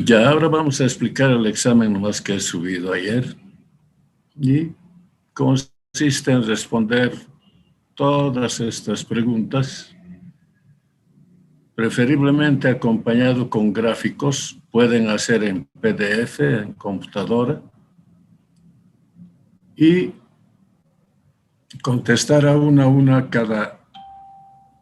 Ya, ahora vamos a explicar el examen nomás que he subido ayer y consiste en responder todas estas preguntas, preferiblemente acompañado con gráficos. Pueden hacer en PDF, en computadora, y contestar a una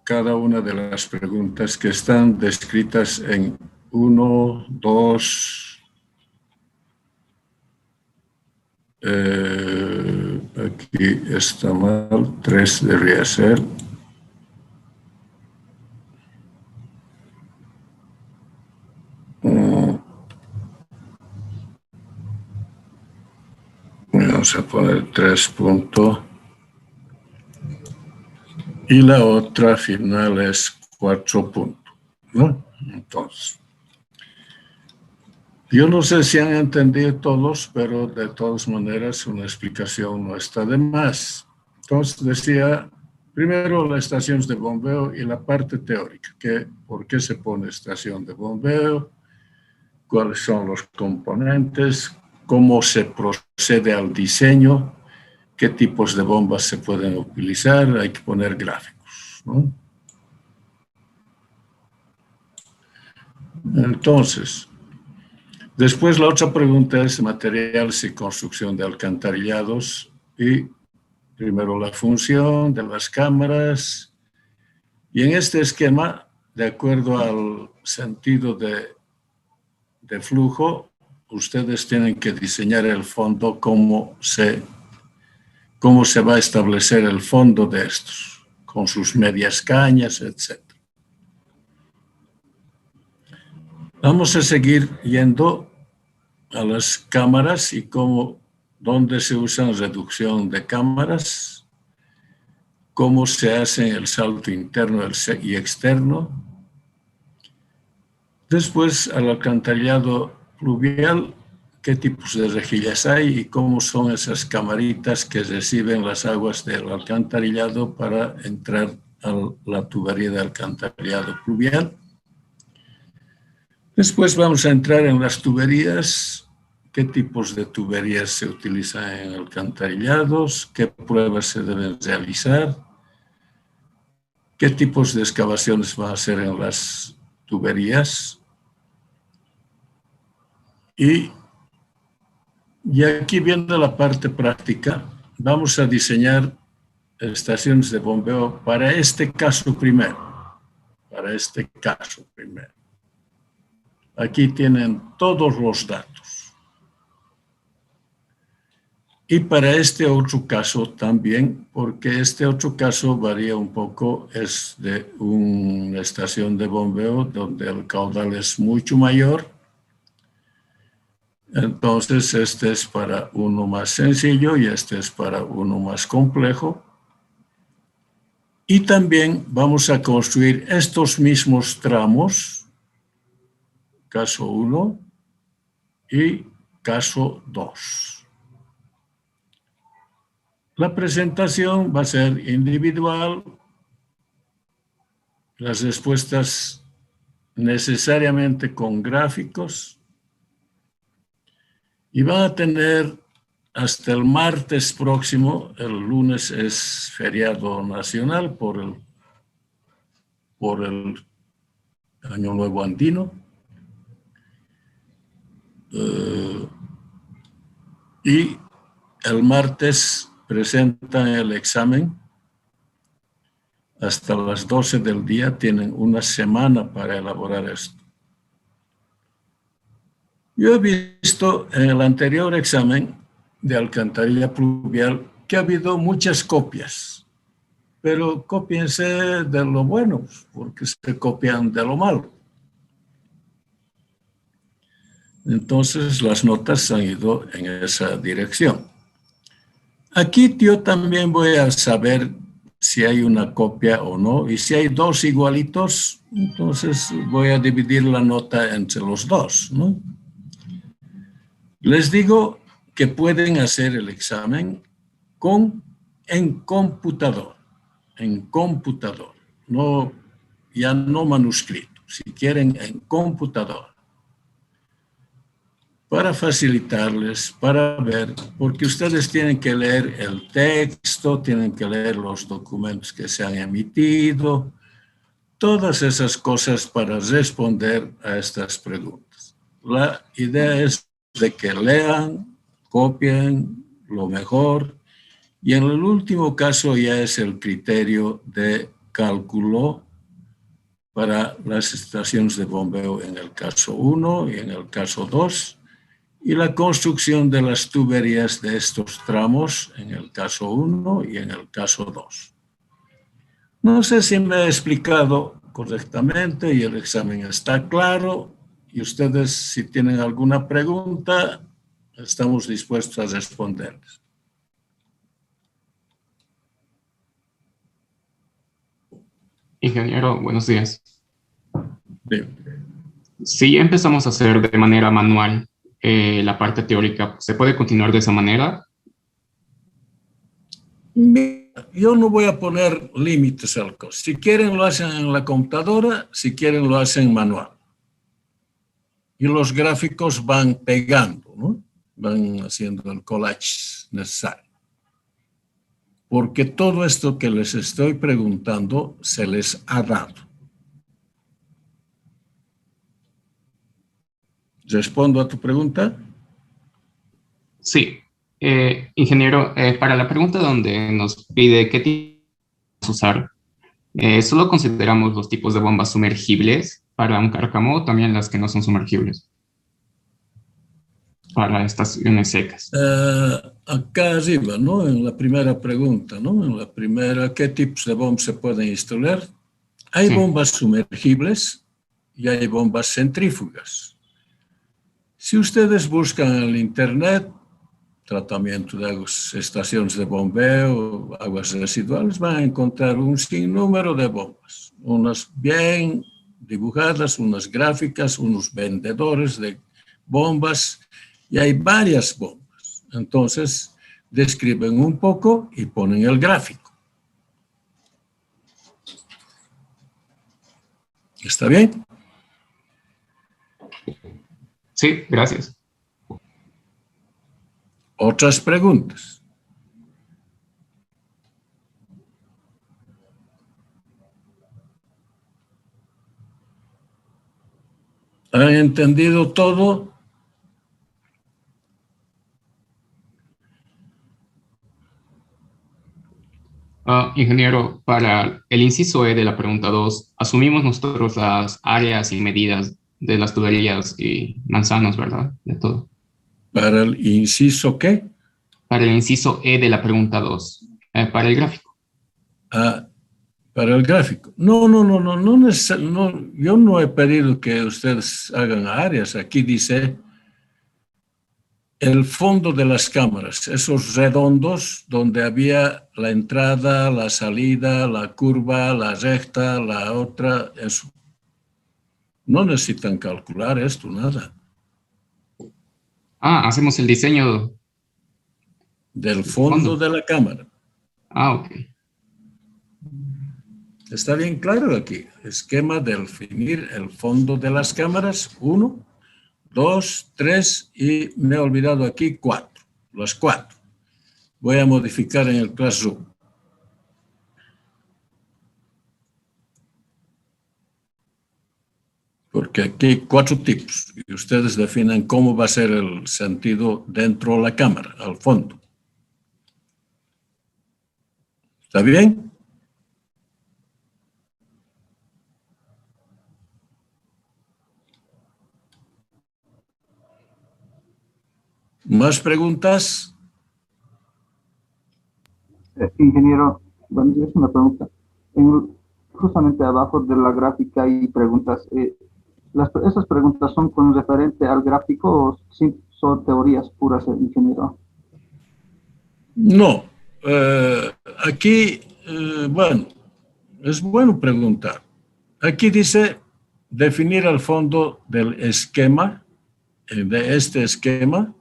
cada una de las preguntas que están descritas en 1, 2, aquí está mal, 3 debería ser. Vamos a poner 3 puntos. Y la otra final es 4 puntos, ¿no? Entonces, yo no sé si han entendido todos, pero de todas maneras una explicación no está de más. Entonces decía, primero las estaciones de bombeo y la parte teórica, que por qué se pone estación de bombeo, cuáles son los componentes, cómo se procede al diseño, qué tipos de bombas se pueden utilizar, hay que poner gráficos, ¿no? Entonces, después la otra pregunta es materiales y construcción de alcantarillados, y primero la función de las cámaras, y en este esquema, de acuerdo al sentido de flujo, ustedes tienen que diseñar el fondo, cómo se va a establecer el fondo de estos, con sus medias cañas, etc. Vamos a seguir yendo a las cámaras y dónde se usan reducción de cámaras, cómo se hace el salto interno y externo. Después, al alcantarillado fluvial, qué tipos de rejillas hay y cómo son esas camaritas que reciben las aguas del alcantarillado para entrar a la tubería de alcantarillado fluvial. Después vamos a entrar en las tuberías, qué tipos de tuberías se utilizan en alcantarillados, qué pruebas se deben realizar, qué tipos de excavaciones van a hacer en las tuberías. Y aquí viene la parte práctica. Vamos a diseñar estaciones de bombeo para este caso primero. Aquí tienen todos los datos. Y para este otro caso también, porque este otro caso varía un poco, es de una estación de bombeo donde el caudal es mucho mayor. Entonces, este es para uno más sencillo y este es para uno más complejo. Y también vamos a construir estos mismos tramos, caso 1 y caso 2. La presentación va a ser individual. Las respuestas necesariamente con gráficos. Y van a tener hasta el martes próximo, el lunes es feriado nacional por el Año Nuevo Andino. Y el martes presentan el examen. Hasta las 12 del día tienen una semana para elaborar esto. Yo he visto en el anterior examen de alcantarilla pluvial que ha habido muchas copias, pero cópiense de lo bueno, porque se copian de lo malo. Entonces las notas han ido en esa dirección. Aquí yo también voy a saber si hay una copia o no, y si hay dos igualitos, entonces voy a dividir la nota entre los dos, ¿no? Les digo que pueden hacer el examen en computador, no, ya no manuscrito, si quieren en computador, para facilitarles, para ver, porque ustedes tienen que leer el texto, tienen que leer los documentos que se han emitido, todas esas cosas para responder a estas preguntas. La idea es de que lean, copien lo mejor, y en el último caso ya es el criterio de cálculo para las estaciones de bombeo en el caso 1 y en el caso 2, y la construcción de las tuberías de estos tramos en el caso 1 y en el caso 2. No sé si me he explicado correctamente y el examen está claro, y ustedes, si tienen alguna pregunta, estamos dispuestos a responderles. Ingeniero, buenos días. Bien. Si empezamos a hacer de manera manual la parte teórica, ¿se puede continuar de esa manera? Yo no voy a poner límites al costo. Si quieren lo hacen en la computadora, si quieren lo hacen manual. Y los gráficos van pegando, ¿no? Van haciendo el collage necesario. Porque todo esto que les estoy preguntando se les ha dado. ¿Respondo a tu pregunta? Sí. Ingeniero, para la pregunta donde nos pide qué tipos usar, solo consideramos los tipos de bombas sumergibles para un cárcamo o también las que no son sumergibles para estaciones secas. Acá arriba, ¿no? En la primera pregunta, ¿no? En la primera, ¿qué tipos de bombas se pueden instalar? Hay bombas sumergibles y hay bombas centrífugas. Si ustedes buscan en el internet, tratamiento de aguas, estaciones de bombeo, aguas residuales, van a encontrar un sinnúmero de bombas. Unas bien dibujadas, unas gráficas, unos vendedores de bombas, y hay varias bombas. Entonces, describen un poco y ponen el gráfico. ¿Está bien? Sí, gracias. Otras preguntas. ¿Han entendido todo? Ingeniero, para el inciso E de la pregunta 2, asumimos nosotros las áreas y medidas de las tuberías y manzanos, ¿verdad? De todo. ¿Para el inciso qué? Para el inciso E de la pregunta 2, para el gráfico. Para el gráfico. No, yo no he pedido que ustedes hagan áreas. Aquí dice el fondo de las cámaras, esos redondos donde había la entrada, la salida, la curva, la recta, la otra, eso. No necesitan calcular esto, nada. Hacemos el diseño del fondo de la cámara. Ok. Está bien claro aquí. Esquema de definir el fondo de las cámaras. 1, 2, 3 y me he olvidado aquí 4. Las 4. Voy a modificar en el Classroom. Porque aquí hay 4 tipos y ustedes definen cómo va a ser el sentido dentro de la cámara, al fondo. ¿Está bien? ¿Más preguntas? Ingeniero, bueno, es una pregunta. Justamente abajo de la gráfica hay preguntas. ¿Esas preguntas son con referente al gráfico o son teorías puras, ingeniero? No. Aquí, bueno, es bueno preguntar. Aquí dice definir el fondo del esquema, de este esquema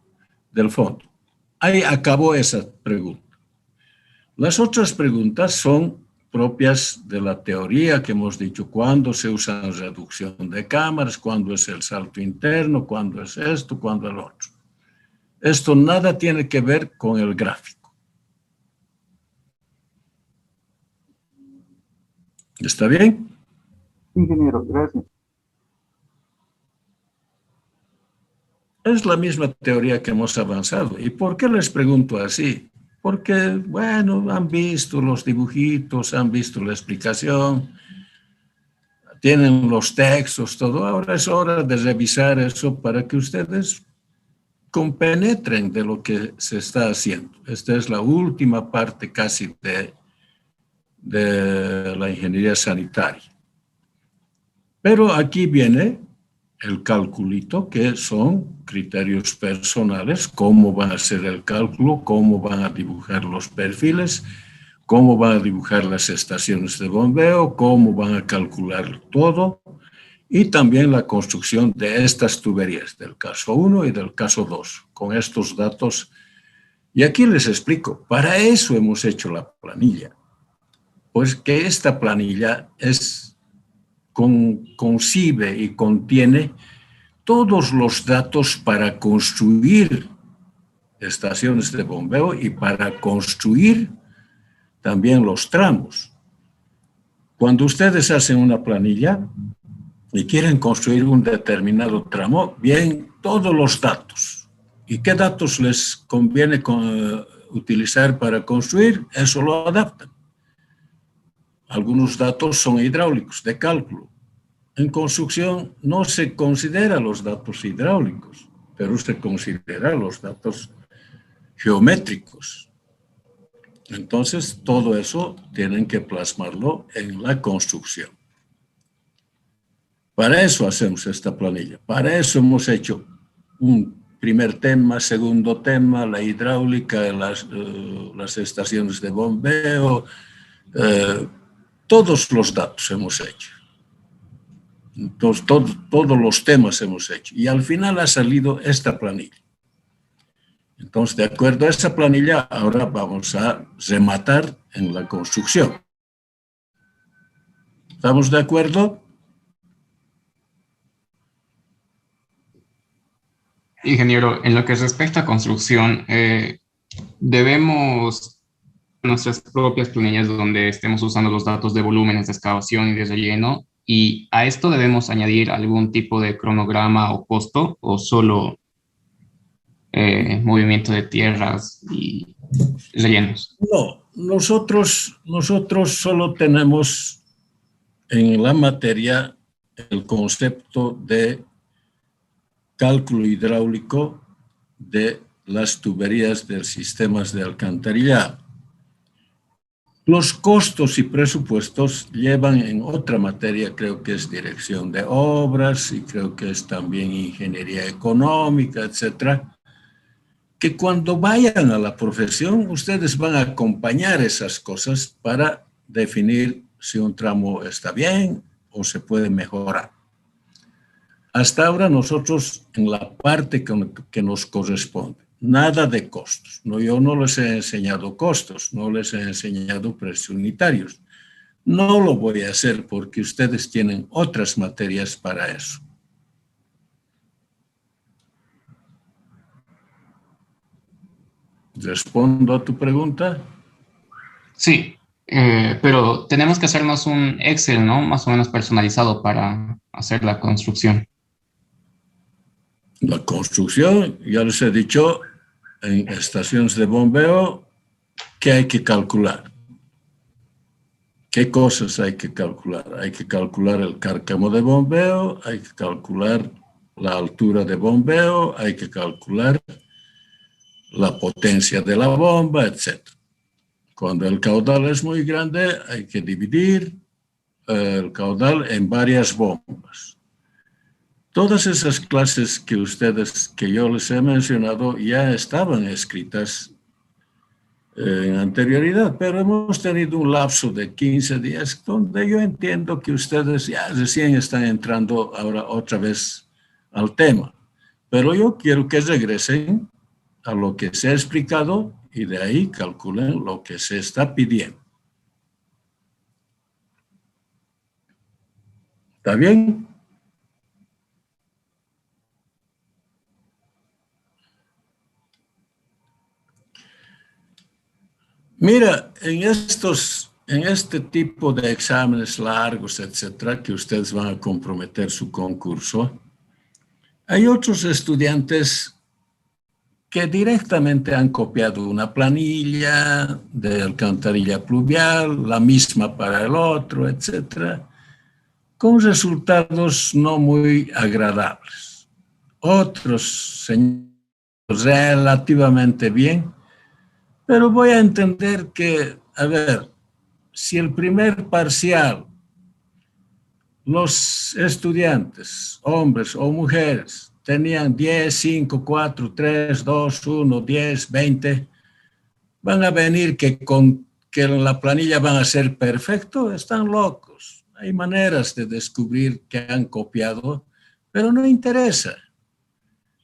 del fondo. Ahí acabó esa pregunta. Las otras preguntas son propias de la teoría que hemos dicho, cuándo se usa reducción de cámaras, cuándo es el salto interno, cuándo es esto, cuándo el otro. Esto nada tiene que ver con el gráfico. ¿Está bien? Ingeniero, gracias. Es la misma teoría que hemos avanzado. ¿Y por qué les pregunto así? Porque, bueno, han visto los dibujitos, han visto la explicación, tienen los textos, todo. Ahora es hora de revisar eso para que ustedes compenetren de lo que se está haciendo. Esta es la última parte casi de la ingeniería sanitaria. Pero aquí viene el calculito, que son criterios personales, cómo van a hacer el cálculo, cómo van a dibujar los perfiles, cómo van a dibujar las estaciones de bombeo, cómo van a calcular todo, y también la construcción de estas tuberías, del caso 1 y del caso 2, con estos datos. Y aquí les explico, para eso hemos hecho la planilla, pues que esta planilla concibe y contiene todos los datos para construir estaciones de bombeo y para construir también los tramos. Cuando ustedes hacen una planilla y quieren construir un determinado tramo, vienen todos los datos. ¿Y qué datos les conviene utilizar para construir? Eso lo adaptan. Algunos datos son hidráulicos, de cálculo. En construcción no se considera los datos hidráulicos, pero se considera los datos geométricos. Entonces, todo eso tienen que plasmarlo en la construcción. Para eso hacemos esta planilla. Para eso hemos hecho un primer tema, segundo tema, la hidráulica, las estaciones de bombeo, todos los datos hemos hecho. Entonces, todos los temas hemos hecho. Y al final ha salido esta planilla. Entonces, de acuerdo a esa planilla, ahora vamos a rematar en la construcción. ¿Estamos de acuerdo? Ingeniero, en lo que respecta a construcción, debemos nuestras propias planillas donde estemos usando los datos de volúmenes de excavación y de relleno, y a esto debemos añadir algún tipo de cronograma o costo, o solo movimiento de tierras y rellenos. No, nosotros solo tenemos en la materia el concepto de cálculo hidráulico de las tuberías de sistemas de alcantarillado. Los costos y presupuestos llevan en otra materia, creo que es dirección de obras y creo que es también ingeniería económica, etcétera, que cuando vayan a la profesión ustedes van a acompañar esas cosas para definir si un tramo está bien o se puede mejorar. Hasta ahora nosotros en la parte que nos corresponde, nada de costos. No, yo no les he enseñado costos, no les he enseñado precios unitarios. No lo voy a hacer porque ustedes tienen otras materias para eso. ¿Respondo a tu pregunta? Sí, pero tenemos que hacernos un Excel, ¿no? Más o menos personalizado para hacer la construcción. La construcción, ya les he dicho, en estaciones de bombeo, ¿qué hay que calcular? ¿Qué cosas hay que calcular? Hay que calcular el cárcamo de bombeo, hay que calcular la altura de bombeo, hay que calcular la potencia de la bomba, etc. Cuando el caudal es muy grande, hay que dividir el caudal en varias bombas. Todas esas clases que yo les he mencionado ya estaban escritas en anterioridad, pero hemos tenido un lapso de 15 días donde yo entiendo que ustedes ya recién están entrando ahora otra vez al tema. Pero yo quiero que regresen a lo que se ha explicado y de ahí calculen lo que se está pidiendo. ¿Está bien? Mira, en este tipo de exámenes largos, etcétera, que ustedes van a comprometer su concurso, hay otros estudiantes que directamente han copiado una planilla de alcantarilla pluvial, la misma para el otro, etcétera, con resultados no muy agradables. Otros relativamente bien, pero voy a entender que, a ver, si el primer parcial, los estudiantes, hombres o mujeres, tenían 10, 5, 4, 3, 2, 1, 10, 20, van a venir que en la planilla van a ser perfectos, están locos. Hay maneras de descubrir que han copiado, pero no interesa.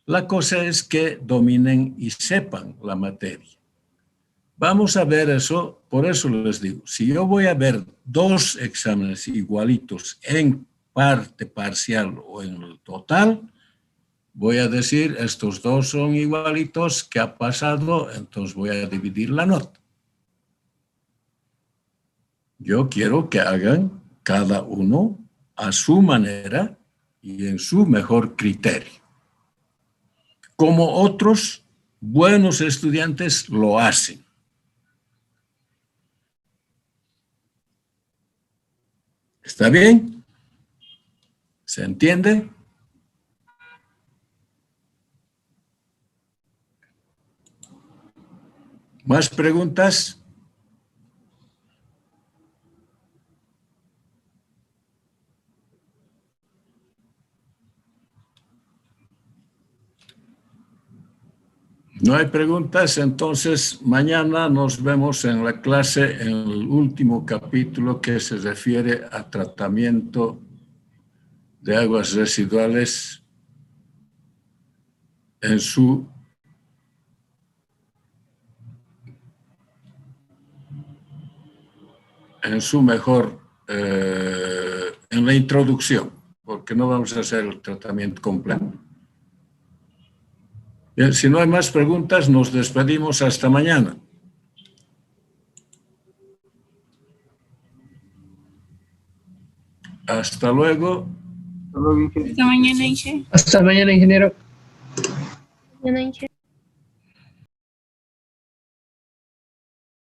La cosa es que dominen y sepan la materia. Vamos a ver eso, por eso les digo, si yo voy a ver dos exámenes igualitos en parte parcial o en el total, voy a decir, estos dos son igualitos, ¿qué ha pasado? Entonces voy a dividir la nota. Yo quiero que hagan cada uno a su manera y en su mejor criterio. Como otros buenos estudiantes lo hacen. ¿Está bien? ¿Se entiende? ¿Más preguntas? No hay preguntas, entonces mañana nos vemos en la clase en el último capítulo que se refiere a tratamiento de aguas residuales en su mejor, en la introducción, porque no vamos a hacer el tratamiento completo. Bien, si no hay más preguntas, nos despedimos hasta mañana. Hasta luego. Hasta luego, ingeniero. Hasta mañana, Inge. Hasta mañana, ingeniero. Mañana, Inge.